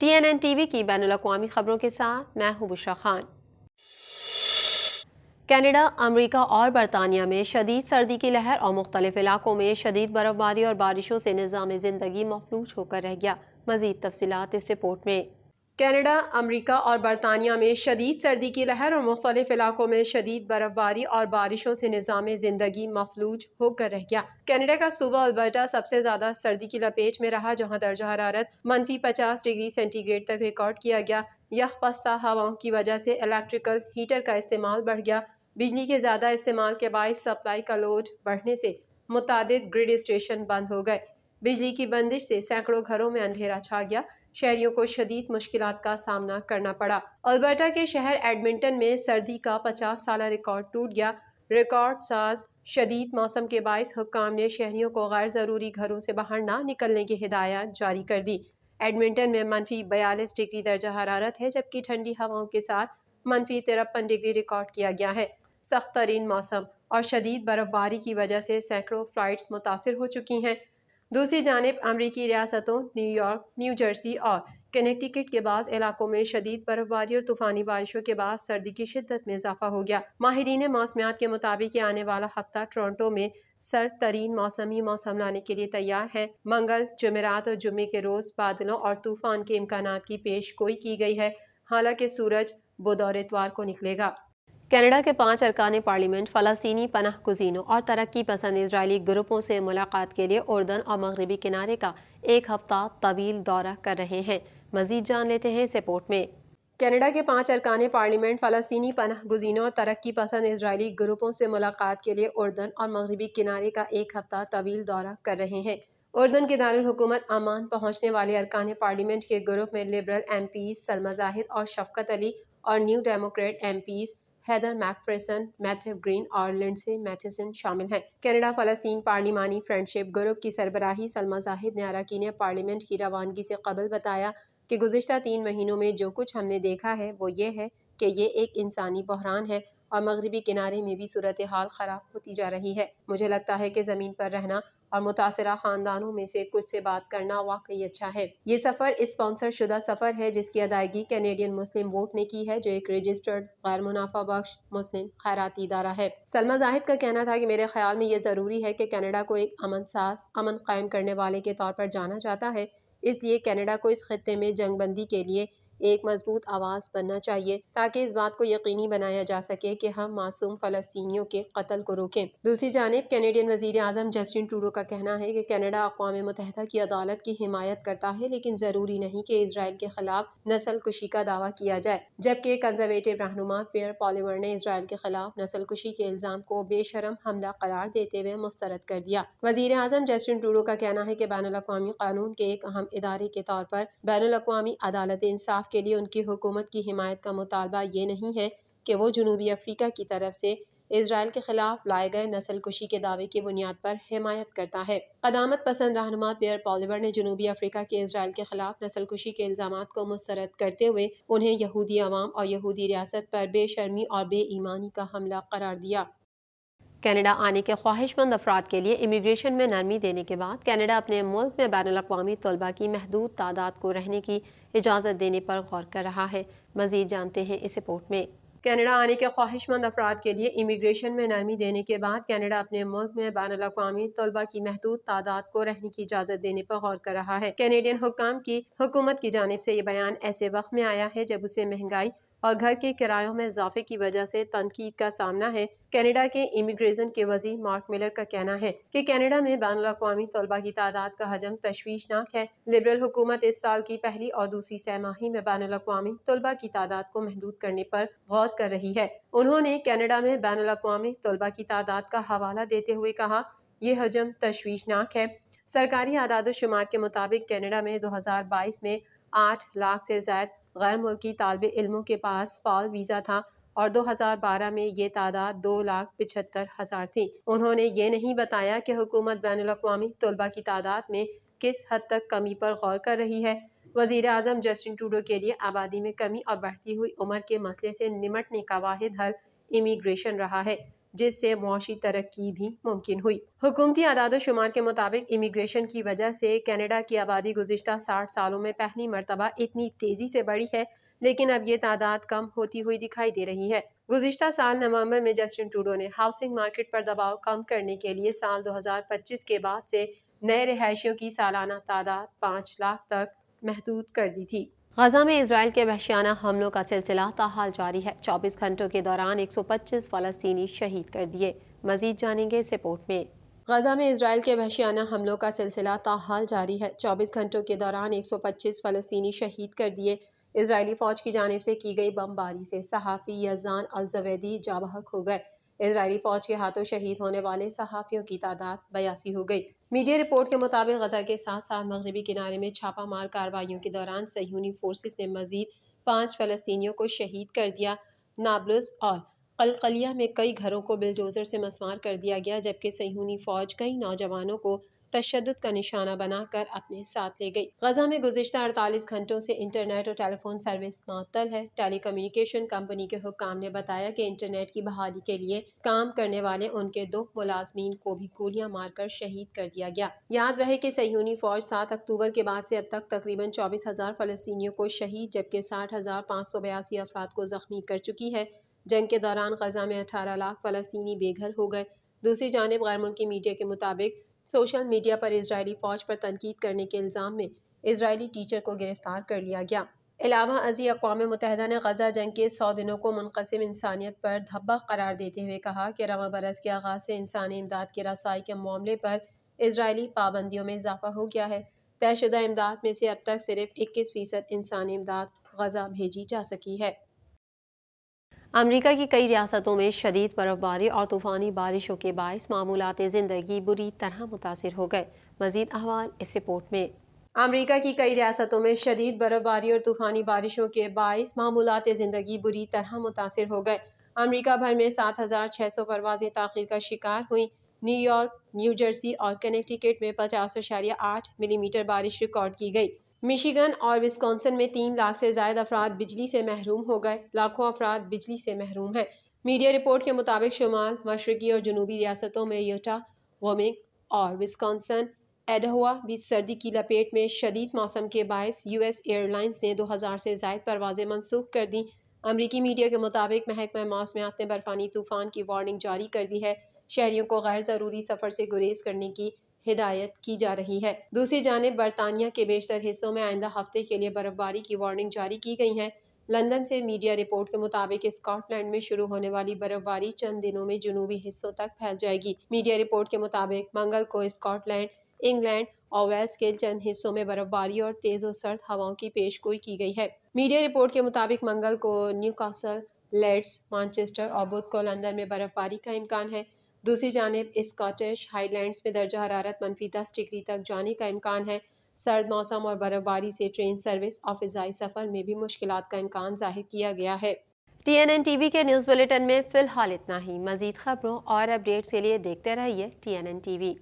TNN TV کی بین الاقوامی خبروں کے ساتھ میں ہوں بشرا خان۔ کینیڈا، امریکہ اور برطانیہ میں شدید سردی کی لہر اور مختلف علاقوں میں شدید برف باری اور بارشوں سے نظام زندگی مفلوج ہو کر رہ گیا۔ مزید تفصیلات اس رپورٹ میں۔ کینیڈا، امریکہ اور برطانیہ میں شدید سردی کی لہر اور مختلف علاقوں میں شدید برف باری اور بارشوں سے نظام زندگی مفلوج ہو کر رہ گیا۔ کینیڈا کا صوبہ البرٹا سب سے زیادہ سردی کی لپیٹ میں رہا، جہاں درجہ حرارت -50 ڈگری سینٹی گریڈ تک ریکارڈ کیا گیا۔ یخ بستہ ہواؤں کی وجہ سے الیکٹریکل ہیٹر کا استعمال بڑھ گیا۔ بجلی کے زیادہ استعمال کے باعث سپلائی کا لوڈ بڑھنے سے متعدد گرڈ اسٹیشن بند ہو گئے۔ بجلی کی بندش سے سینکڑوں گھروں میں اندھیرا چھا گیا۔ شہریوں کو شدید مشکلات کا سامنا کرنا پڑا۔ البرٹا کے شہر ایڈمنٹن میں سردی کا 50 سالہ ریکارڈ ٹوٹ گیا۔ ریکارڈ ساز شدید موسم کے باعث حکام نے شہریوں کو غیر ضروری گھروں سے باہر نہ نکلنے کی ہدایت جاری کر دی۔ ایڈمنٹن میں -42 ڈگری درجہ حرارت ہے، جبکہ ٹھنڈی ہواؤں کے ساتھ -53 ڈگری ریکارڈ کیا گیا ہے۔ سخت ترین موسم اور شدید برف باری کی وجہ سے سینکڑوں فلائٹس متاثر ہو چکی ہیں۔ دوسری جانب امریکی ریاستوں نیو یارک، نیو جرسی اور کنیکٹیکٹ کے بعض علاقوں میں شدید برف باری اور طوفانی بارشوں کے بعد سردی کی شدت میں اضافہ ہو گیا۔ ماہرین موسمیات کے مطابق یہ آنے والا ہفتہ ٹورنٹو میں سرد ترین موسمی موسم لانے کے لیے تیار ہے۔ منگل، جمعرات اور جمعے کے روز بادلوں اور طوفان کے امکانات کی پیش گوئی کی گئی ہے، حالانکہ سورج بدھ اور اتوار کو نکلے گا۔ کینیڈا کے 5 ارکان پارلیمنٹ فلسطینی پناہ گزینوں اور ترقی پسند اسرائیلی گروپوں سے ملاقات کے لیے اردن اور مغربی کنارے کا ایک ہفتہ طویل دورہ کر رہے ہیں۔ مزید جان لیتے ہیں اس رپورٹ میں۔ کینیڈا کے 5 ارکان پارلیمنٹ فلسطینی پناہ گزینوں اور ترقی پسند اسرائیلی گروپوں سے ملاقات کے لیے اردن اور مغربی کنارے کا ایک ہفتہ طویل دورہ کر رہے ہیں۔ اردن کے دارالحکومت عمان پہنچنے والے ارکان پارلیمنٹ کے گروپ میں liberal MPs Salma Zahid اور شفقت علی اور New Democrat MPs Heather McPherson, Matthew Green اور لنڈسے میتھیسن شامل ہیں۔ کینیڈا فلسطین پارلیمانی فرینڈشپ گروپ کی سربراہی سلمی زاہد نے اراکین پارلیمنٹ کی روانگی سے قبل بتایا کہ گزشتہ 3 مہینوں میں جو کچھ ہم نے دیکھا ہے وہ یہ ہے کہ یہ ایک انسانی بحران ہے اور مغربی کنارے میں بھی صورتحال خراب ہوتی جا رہی ہے۔ مجھے لگتا ہے کہ زمین پر رہنا اور متاثرہ خاندانوں میں سے کچھ سے بات کرنا واقعی اچھا ہے۔ یہ سفر اسپانسر شدہ سفر ہے جس کی ادائیگی کینیڈین مسلم ووٹ نے کی ہے، جو ایک رجسٹرڈ غیر منافع بخش مسلم خیراتی ادارہ ہے۔ سلمی زاہد کا کہنا تھا کہ میرے خیال میں یہ ضروری ہے کہ کینیڈا کو ایک امن ساز، امن قائم کرنے والے کے طور پر جانا جاتا ہے، اس لیے کینیڈا کو اس خطے میں جنگ بندی کے لیے ایک مضبوط آواز بننا چاہیے تاکہ اس بات کو یقینی بنایا جا سکے کہ ہم معصوم فلسطینیوں کے قتل کو روکیں۔ دوسری جانب کینیڈین وزیر اعظم جسٹن ٹروڈو کا کہنا ہے کہ کینیڈا اقوام متحدہ کی عدالت کی حمایت کرتا ہے، لیکن ضروری نہیں کہ اسرائیل کے خلاف نسل کشی کا دعویٰ کیا جائے، جبکہ کنزرویٹو رہنما پیئر پالیور نے اسرائیل کے خلاف نسل کشی کے الزام کو بے شرم حملہ قرار دیتے ہوئے مسترد کر دیا۔ وزیر اعظم جسٹن ٹروڈو کا کہنا ہے کہ بین الاقوامی قانون کے ایک اہم ادارے کے طور پر بین الاقوامی عدالت انصاف کے لیے ان کی حکومت کی حمایت کا مطالبہ یہ نہیں ہے کہ وہ جنوبی افریقہ کی طرف سے اسرائیل کے خلاف لائے گئے نسل کشی کے دعوے کی بنیاد پر حمایت کرتا ہے۔ قدامت پسند رہنما پیئر پالیور نے جنوبی افریقہ کے اسرائیل کے خلاف نسل کشی کے الزامات کو مسترد کرتے ہوئے انہیں یہودی عوام اور یہودی ریاست پر بے شرمی اور بے ایمانی کا حملہ قرار دیا۔ کینیڈا آنے کے خواہش مند افراد کے لیے امیگریشن میں نرمی دینے کے بعد کینیڈا اپنے ملک میں بین الاقوامی طلباء کی محدود تعداد کو رہنے کی اجازت دینے پر غور کر رہا ہے۔ مزید جانتے ہیں اس رپورٹ میں۔ کینیڈا آنے کے خواہش مند افراد کے لیے امیگریشن میں نرمی دینے کے بعد کینیڈا اپنے ملک میں بین الاقوامی طلباء کی محدود تعداد کو رہنے کی اجازت دینے پر غور کر رہا ہے۔ کینیڈین حکام کی حکومت کی جانب سے یہ بیان ایسے وقت میں آیا ہے جب اسے مہنگائی اور گھر کے کرایوں میں اضافے کی وجہ سے تنقید کا سامنا ہے۔ کینیڈا کے امیگریشن کے وزیر مارک ملر کا کہنا ہے کہ کینیڈا میں بین الاقوامی طلباء کی تعداد کا حجم تشویشناک ہے۔ لبرل حکومت اس سال کی پہلی اور دوسری سہ ماہی میں بین الاقوامی طلباء کی تعداد کو محدود کرنے پر غور کر رہی ہے۔ انہوں نے کینیڈا میں بین الاقوامی طلباء کی تعداد کا حوالہ دیتے ہوئے کہا، یہ حجم تشویشناک ہے۔ سرکاری اعداد و شمار کے مطابق کینیڈا میں 2022 میں 8 لاکھ سے زائد غیر ملکی طالب علموں کے پاس فعال ویزا تھا اور 2012 میں یہ تعداد 2,75,000 تھی۔ انہوں نے یہ نہیں بتایا کہ حکومت بین الاقوامی طلباء کی تعداد میں کس حد تک کمی پر غور کر رہی ہے۔ وزیر اعظم جسٹن ٹروڈو کے لیے آبادی میں کمی اور بڑھتی ہوئی عمر کے مسئلے سے نمٹنے کا واحد حل امیگریشن رہا ہے۔ جس سے معاشی ترقی بھی ممکن ہوئی۔ حکومتی اعداد و شمار کے مطابق امیگریشن کی وجہ سے کینیڈا کی آبادی گزشتہ 60 سالوں میں پہلی مرتبہ اتنی تیزی سے بڑھی ہے، لیکن اب یہ تعداد کم ہوتی ہوئی دکھائی دے رہی ہے۔ گزشتہ سال نومبر میں جسٹن ٹروڈو نے ہاؤسنگ مارکیٹ پر دباؤ کم کرنے کے لیے سال 2025 کے بعد سے نئے رہائشیوں کی سالانہ تعداد 5 لاکھ تک محدود کر دی تھی۔ غزہ میں اسرائیل کے وحشیانہ حملوں کا سلسلہ تاحال جاری ہے۔ 24 گھنٹوں کے دوران 125 فلسطینی شہید کر دیے۔ مزید جانیں گے اس رپورٹ میں۔ غزہ میں اسرائیل کے وحشیانہ حملوں کا سلسلہ تاحال جاری ہے۔ 24 گھنٹوں کے دوران 125 فلسطینی شہید کر دیے۔ اسرائیلی فوج کی جانب سے کی گئی بمباری سے صحافی یزدان الزویدی جاں بحق ہو گئے۔ اسرائیلی فوج کے ہاتھوں شہید ہونے والے صحافیوں کی تعداد 82 ہو گئی۔ میڈیا رپورٹ کے مطابق غزہ کے ساتھ ساتھ مغربی کنارے میں چھاپہ مار کارروائیوں کے دوران صہیونی فورسز نے مزید 5 فلسطینیوں کو شہید کر دیا۔ نابلس اور قلقلیہ میں کئی گھروں کو بلڈوزر سے مسمار کر دیا گیا، جبکہ صہیونی فوج کئی نوجوانوں کو تشدد کا نشانہ بنا کر اپنے ساتھ لے گئی۔ غزہ میں گزشتہ 48 گھنٹوں سے انٹرنیٹ اور ٹیلی فون سروس معطل ہے۔ ٹیلی کمیونیکیشن کمپنی کے حکام نے بتایا کہ انٹرنیٹ کی بحالی کے لیے کام کرنے والے ان کے 2 ملازمین کو بھی گولیاں مار کر شہید کر دیا گیا۔ یاد رہے کہ صہیونی فوج 7 اکتوبر کے بعد سے اب تک تقریباً 24,000 فلسطینیوں کو شہید جبکہ 60,582 افراد کو زخمی کر چکی ہے۔ جنگ کے دوران غزہ میں 18 لاکھ فلسطینی بے گھر ہو گئے۔ دوسری جانب غیر ملکی میڈیا کے مطابق سوشل میڈیا پر اسرائیلی فوج پر تنقید کرنے کے الزام میں اسرائیلی ٹیچر کو گرفتار کر لیا گیا۔ علاوہ ازیں اقوام متحدہ نے غزہ جنگ کے 100 دنوں کو منقسم انسانیت پر دھبا قرار دیتے ہوئے کہا کہ رواں برس کے آغاز سے انسانی امداد کی رسائی کے معاملے پر اسرائیلی پابندیوں میں اضافہ ہو گیا ہے۔ طے شدہ امداد میں سے اب تک صرف 21% انسانی امداد غزہ بھیجی جا سکی ہے۔ امریکہ کی کئی ریاستوں میں شدید برف باری اور طوفانی بارشوں کے باعث معمولات زندگی بری طرح متاثر ہو گئے۔ مزید احوال اس رپورٹ میں۔ امریکہ کی کئی ریاستوں میں شدید برف باری اور طوفانی بارشوں کے باعث معمولات زندگی بری طرح متاثر ہو گئے۔ امریکہ بھر میں 7,600 پروازیں تاخیر کا شکار ہوئیں۔ نیو یارک، نیو جرسی اور کنیکٹیکٹ میں 50.8 ملی میٹر بارش ریکارڈ کی گئی۔ مشیگن اور وسکونسن میں 3 لاکھ سے زائد افراد بجلی سے محروم ہو گئے۔ لاکھوں افراد بجلی سے محروم ہیں۔ میڈیا رپورٹ کے مطابق شمال مشرقی اور جنوبی ریاستوں میں یوٹا، وومنگ اور وسکونسن، ایڈاہوا بھی سردی کی لپیٹ میں۔ شدید موسم کے باعث یو ایس ایئر لائنز نے 2000 سے زائد پروازیں منسوخ کر دیں۔ امریکی میڈیا کے مطابق محکمہ موسمیات نے برفانی طوفان کی وارننگ جاری کر دی ہے۔ شہریوں کو غیر ضروری سفر سے گریز کرنے کی ہدایت کی جا رہی ہے۔ دوسری جانب برطانیہ کے بیشتر حصوں میں آئندہ ہفتے کے لیے برف باری کی وارننگ جاری کی گئی ہے۔ لندن سے میڈیا رپورٹ کے مطابق اسکاٹ لینڈ میں شروع ہونے والی برف باری چند دنوں میں جنوبی حصوں تک پھیل جائے گی۔ میڈیا رپورٹ کے مطابق منگل کو اسکاٹ لینڈ، انگلینڈ اور ویلز کے چند حصوں میں برف باری اور تیز و سرد ہواؤں کی پیشگوئی کی گئی ہے۔ میڈیا رپورٹ کے مطابق منگل کو نیوکاسل، لیڈز، مانچسٹر اور بدھ کو لندن میں برف باری کا امکان ہے۔ دوسری جانب اسکاٹش ہائی لینڈز میں درجہ حرارت -10 ڈگری تک جانے کا امکان ہے۔ سرد موسم اور برف باری سے ٹرین سروس اور فضائی سفر میں بھی مشکلات کا امکان ظاہر کیا گیا ہے۔ TNN ٹی وی کے نیوز بلیٹن میں فی الحال اتنا ہی۔ مزید خبروں اور اپڈیٹس کے لیے دیکھتے رہیے TNN ٹی وی۔